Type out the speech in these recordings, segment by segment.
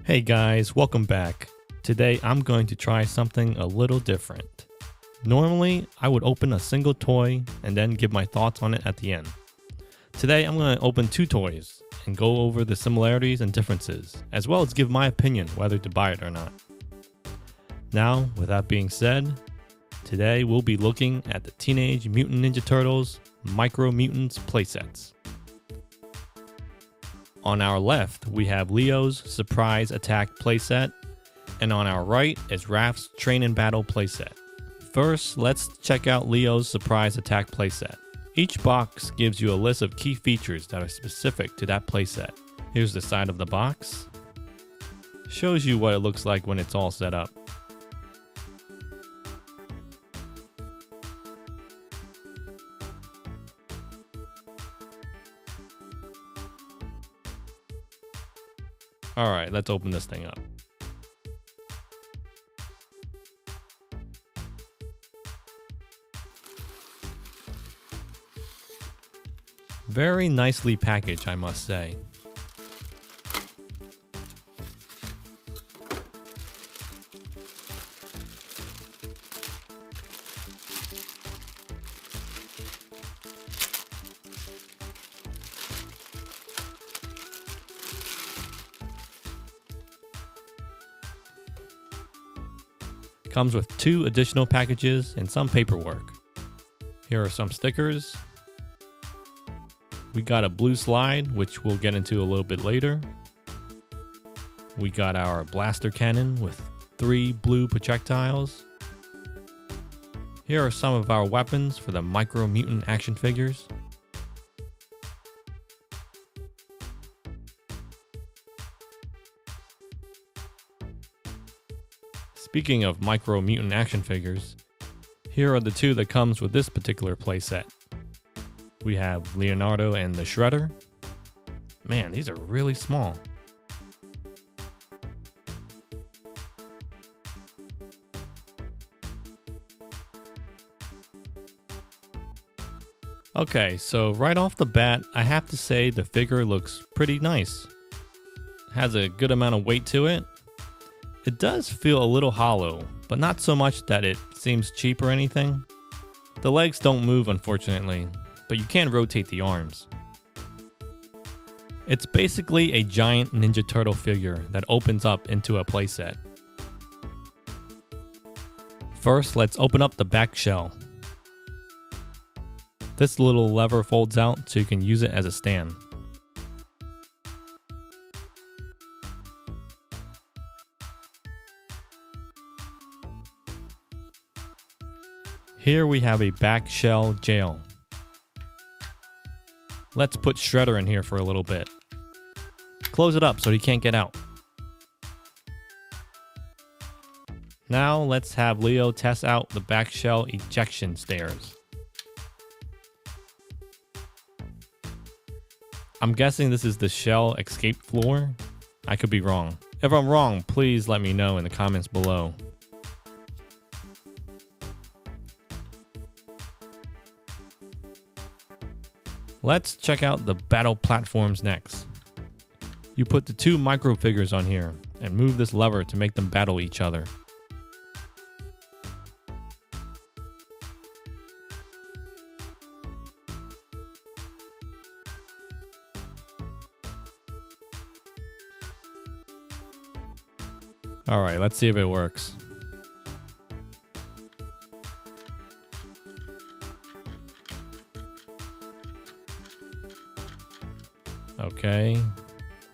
Hey guys, welcome back. Today I'm going to try something a little different. Normally, I would open a single toy and then give my thoughts on it at the end. Today I'm going to open two toys and go over the similarities and differences, as well as give my opinion whether to buy it or not. Now, with that being said, today we'll be looking at the Teenage Mutant Ninja Turtles Micro Mutants playsets. On our left, we have Leo's Surprise Attack playset, and on our right is Raph's Train and Battle playset. First, let's check out Leo's Surprise Attack playset. Each box gives you a list of key features that are specific to that playset. Here's the side of the box. Shows you what it looks like when it's all set up. Alright, let's open this thing up. Very nicely packaged, I must say. Comes with 2 additional packages and some paperwork. Here are some stickers. We got a blue slide, which we'll get into a little bit later. We got our blaster cannon with 3 blue projectiles. Here are some of our weapons for the Micro Mutant action figures. Speaking of Micro Mutant action figures, here are the 2 that comes with this particular playset. We have Leonardo and the Shredder. Man, these are really small. Okay, so right off the bat, I have to say the figure looks pretty nice. It has a good amount of weight to it. It does feel a little hollow, but not so much that it seems cheap or anything. The legs don't move, unfortunately, but you can rotate the arms. It's basically a giant Ninja Turtle figure that opens up into a playset. First, let's open up the back shell. This little lever folds out so you can use it as a stand. Here we have a back shell jail. Let's put Shredder in here for a little bit. Close it up so he can't get out. Now let's have Leo test out the back shell ejection stairs. I'm guessing this is the shell escape floor. I could be wrong. If I'm wrong, please let me know in the comments below. Let's check out the battle platforms next. You put the 2 micro figures on here and move this lever to make them battle each other. Alright, let's see if it works. Okay,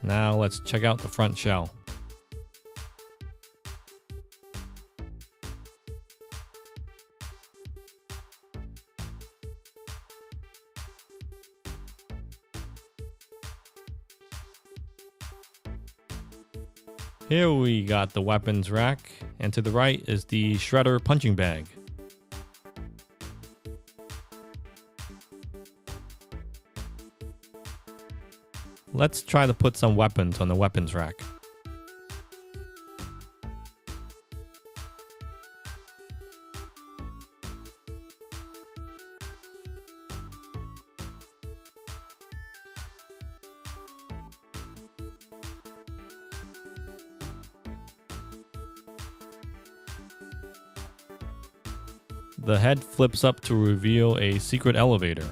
now let's check out the front shell. Here we got the weapons rack, and to the right is the Shredder punching bag. Let's try to put some weapons on the weapons rack. the head flips up to reveal a secret elevator.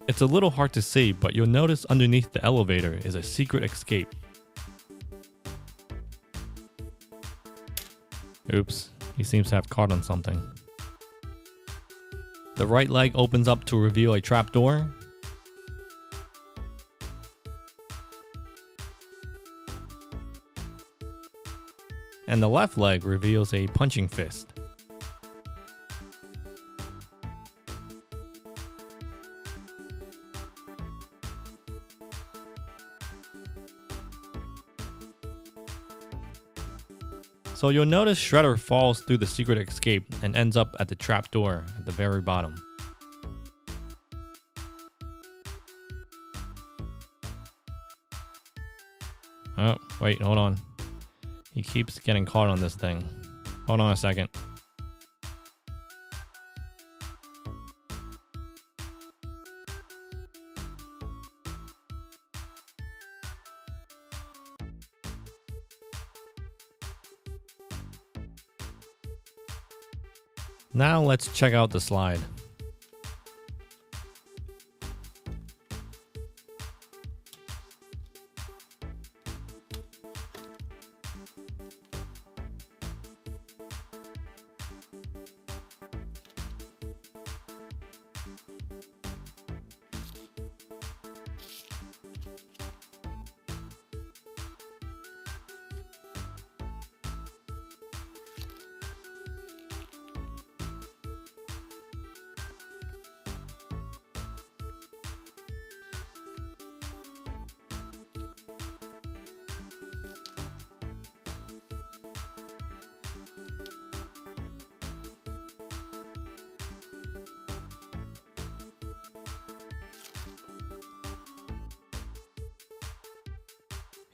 It's a little hard to see, but you'll notice underneath the elevator is a secret escape. Oops, he seems to have caught on something. The right leg opens up to reveal a trapdoor. And the left leg reveals a punching fist. So you'll notice Shredder falls through the secret escape and ends up at the trapdoor at the very bottom. Oh, wait, hold on. He keeps getting caught on this thing. Hold on a second. Now let's check out the slide.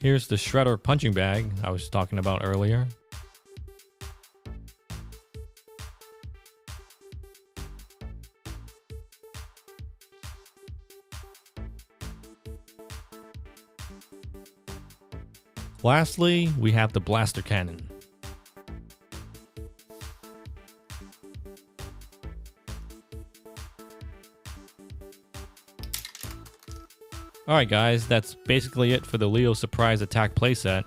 Here's the Shredder punching bag I was talking about earlier. Lastly, we have the blaster cannon. Alright guys, that's basically it for the Leo Surprise Attack playset.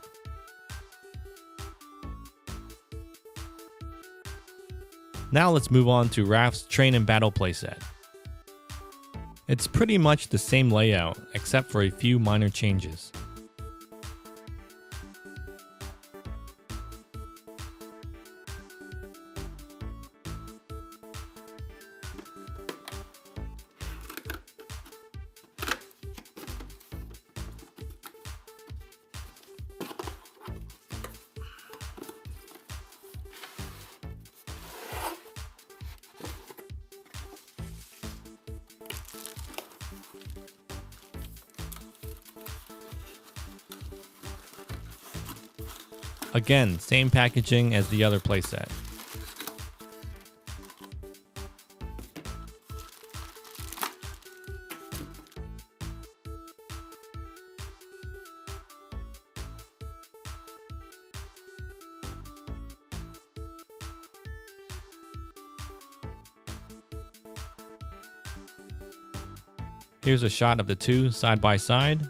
Now let's move on to Raph's Train and Battle playset. It's pretty much the same layout, except for a few minor changes. Again, same packaging as the other playset. Here's a shot of the two side by side.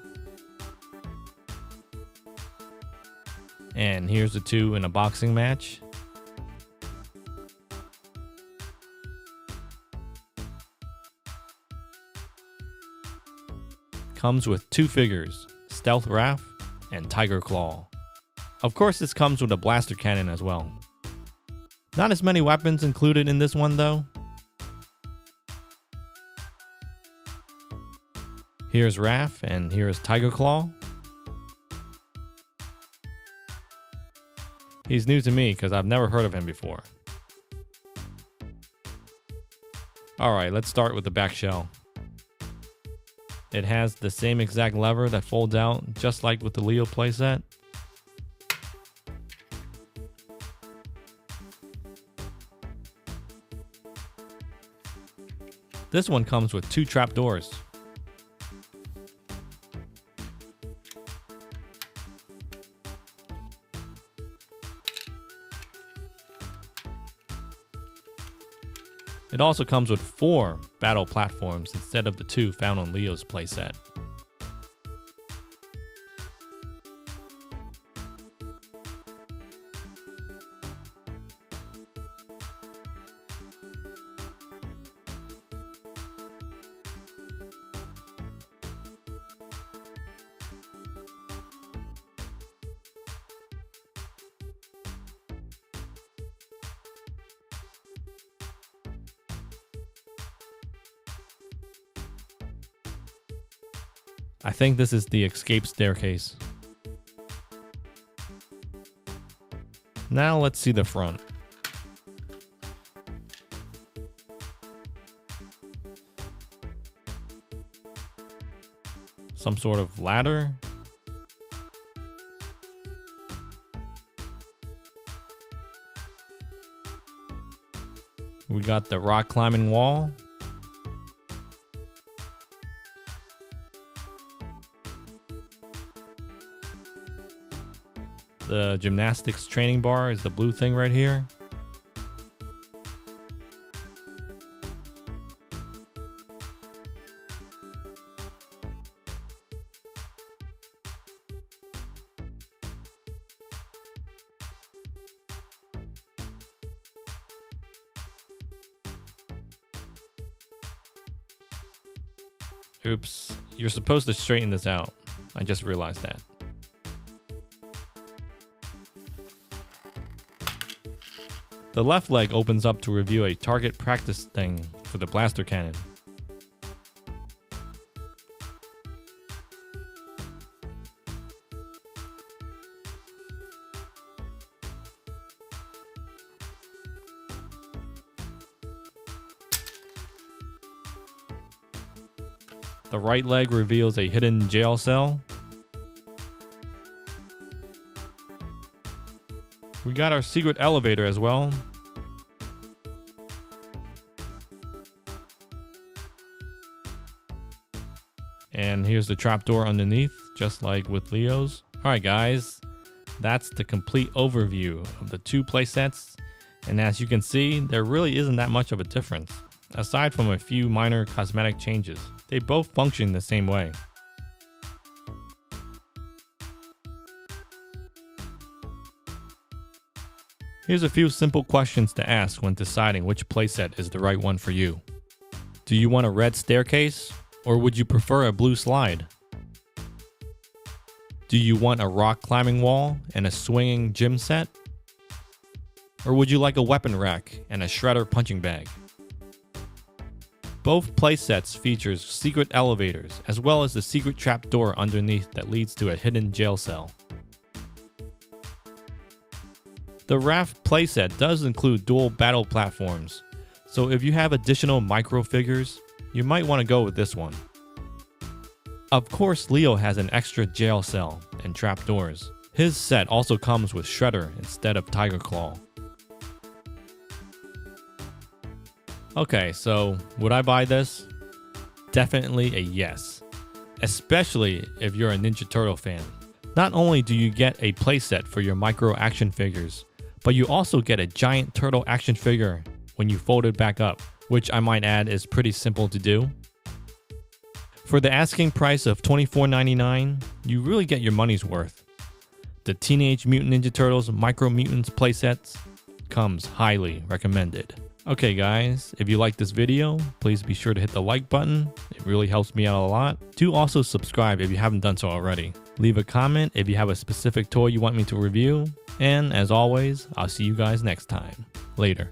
And here's the two in a boxing match. Comes with two figures, Stealth Raph and Tiger Claw. Of course, this comes with a blaster cannon as well. Not as many weapons included in this one though. Here's Raph and here's Tiger Claw. He's new to me because I've never heard of him before. Alright, let's start with the back shell. It has the same exact lever that folds out, just like with the Leo playset. This one comes with 2 trapdoors. It also comes with 4 battle platforms instead of the 2 found on Leo's playset. I think this is the escape staircase. Now let's see the front. Some sort of ladder. We got the rock climbing wall. The Gymnastics Training Bar is the blue thing right here. Oops, you're supposed to straighten this out. I just realized that. The left leg opens up to reveal a target practice thing for the blaster cannon. The right leg reveals a hidden jail cell. We got our secret elevator as well. And here's the trapdoor underneath, just like with Leo's. Alright guys, that's the complete overview of the 2 playsets. And as you can see, there really isn't that much of a difference. Aside from a few minor cosmetic changes, they both function the same way. Here's a few simple questions to ask when deciding which playset is the right one for you. Do you want a red staircase, or would you prefer a blue slide? Do you want a rock climbing wall and a swinging gym set? Or would you like a weapon rack and a shredder punching bag? Both playsets features secret elevators as well as the secret trapdoor underneath that leads to a hidden jail cell. The Raph playset does include dual battle platforms, so if you have additional micro figures, you might want to go with this one. Of course, Leo has an extra jail cell and trapdoors. His set also comes with Shredder instead of Tiger Claw. Okay, so would I buy this? Definitely a yes, especially if you're a Ninja Turtle fan. Not only do you get a playset for your micro action figures, but you also get a giant turtle action figure when you fold it back up, which I might add is pretty simple to do. For the asking price of $24.99, you really get your money's worth. The Teenage Mutant Ninja Turtles Micro Mutants playsets comes highly recommended. Okay guys, if you like this video, please be sure to hit the like button. It really helps me out a lot. Do also subscribe if you haven't done so already. Leave a comment if you have a specific toy you want me to review. And as always, I'll see you guys next time. Later.